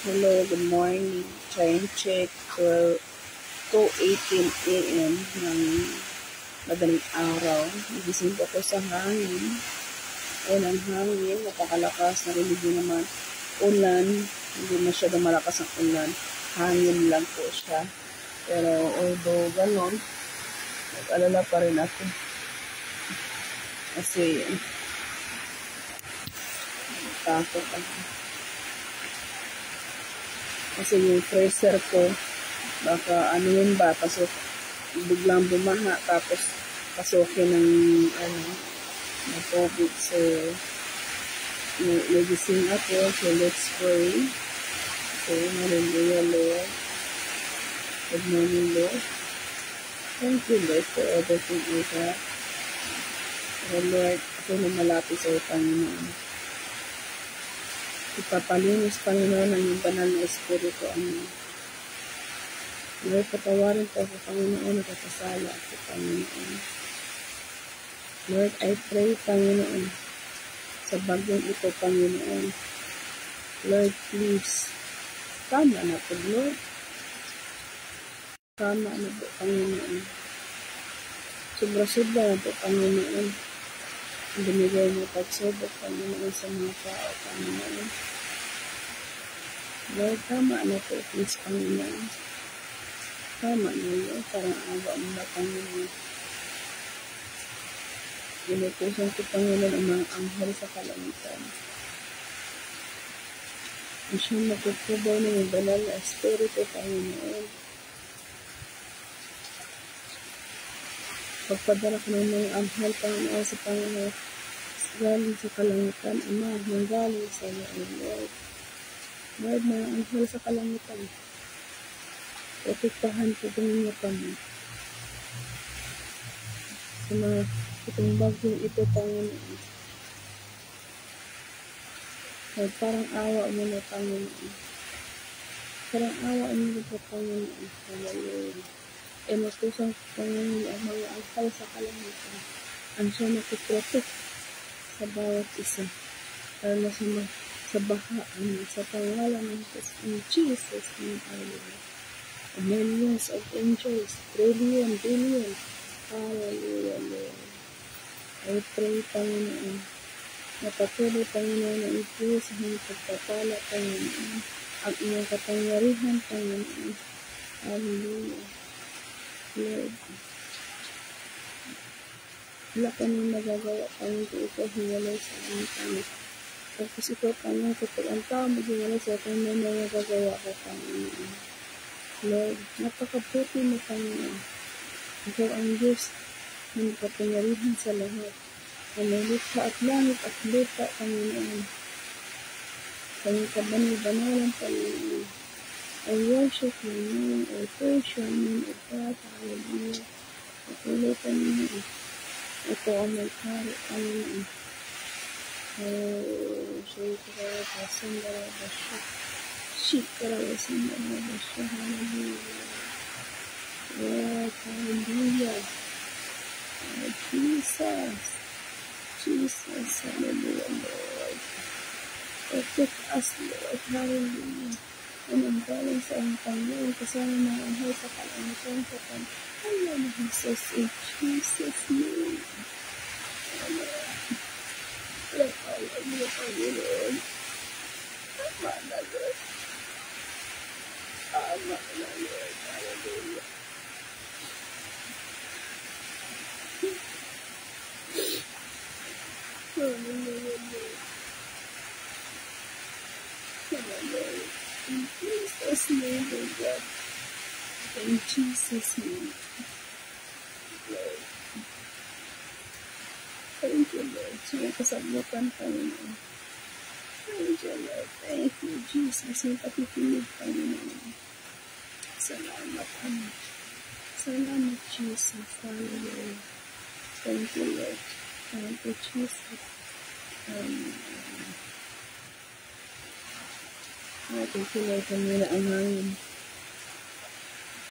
Hello, good morning. Time check, 2:18 a.m. ng madaling araw. Nagising ko sa hangin. Ayun ang hangin, napakalakas. Narinig din naman ulan. Hindi masyadong malakas ang ulan. Hangin lang po siya. Pero although ganon, nag-alala pa rin ako. Kasi takot ako. Kasi yung freezer ko, baka ano yun ba, pasok, biglang bumaha, tapos pasukin ng ng tubig. So, nagising ako, so let's pray. So, hallelujah, Lord. Good morning, Lord. Thank you, Lord, for everything you have. Oh, Lord, ako na malapit sa Panginoon. Ipapalinis, Panginoon, ng yung banal na Espiritu, Amen. Lord, patawarin ko sa Panginoon, nakakasala sa Panginoon. Lord, I pray, Panginoon, sa bagyong ito, Panginoon. Lord, please, tama na po, Lord. Tama na po, Panginoon. Sobra-sobra na po, Panginoon. Binigay mo pagsubok, Panginoon, sa mga tao, Panginoon. Lord, tama na po, please, Panginoon. Tama na, Lord. Parang awa mo na, Panginoon. Inutusan ko, Panginoon, ang mga anghel sa kalangitan. Ang siyang magkukubaw ng yung banal na Espiritu, Panginoon. Pagpadala ko ng mga anghel, Panginoon, sa Panginoon, galing sa kalangitan, Ama, nanggaling sa iyo, Lord. Lord, mga anghel sa kalangitan, protektahan po ninyo kami. Sa mga itong bagyong ito, Panginoon. Lord, parang awa mo na, Panginoon. Parang awa mo na po, Panginoon. Hallelujah. Inutusan ko, Panginoon, ang mga anghel sa kalangitan. Ang siya nakiprotect sa bawat isa. Lalo sa bahaan, sa pangalan ng Jesus, in our Lord. Millions of angels, trillion, billion. Hallelujah, Lord. I pray, Panginoon, na patuloy, Panginoon, na ito sa mga pagpapala, Panginoon, ang iyong kapangyarihan, Panginoon. Hallelujah. Lord, wala kami magagawa, Panginoon, ito hiwalay sa aming Panginoon. Tapos ito, Panginoon, kapag ang tao maghiwalay sa akin, may magagawa ko, Panginoon. Lord, napakabuti mo, Panginoon. Ikaw ang Diyos ng kapangyarihan sa lahat. Ang lupa at langit at lupa, Panginoon. Kanyang kabanal-banalan, Panginoon. I worship your name, I praise your name, O God, hallelujah. Patuloy, Panginoon. Ito ang may kari, Panginoon. Shikara, Sandara, Basha. Shikara, Sandara, Basha, hallelujah. Yes, hallelujah. Oh, Jesus. Jesus, hallelujah, Lord. Protect us, Lord, hallelujah. And ang galing sa ang Panginoon, kasama ng anghel sa kalangitan sa Panginoon ng Jesus, in Jesus' name. Amen. Hallelujah, Panginoon. Tama na, Lord. Tama na, Lord. Hallelujah. Hallelujah, Lord. Hallelujah. In Jesus' name, Lord God. In Jesus' name. Lord. Thank you, Lord. Siya kasabutan, Panginoon. Thank you, Lord. Thank you, Jesus. Yung patikinig, Panginoon. Salamat, Ama. Salamat, Jesus. Hallelujah. Thank you, Lord. Thank you, Jesus. Amen. Thank you, Lord. Kanina ang hangin.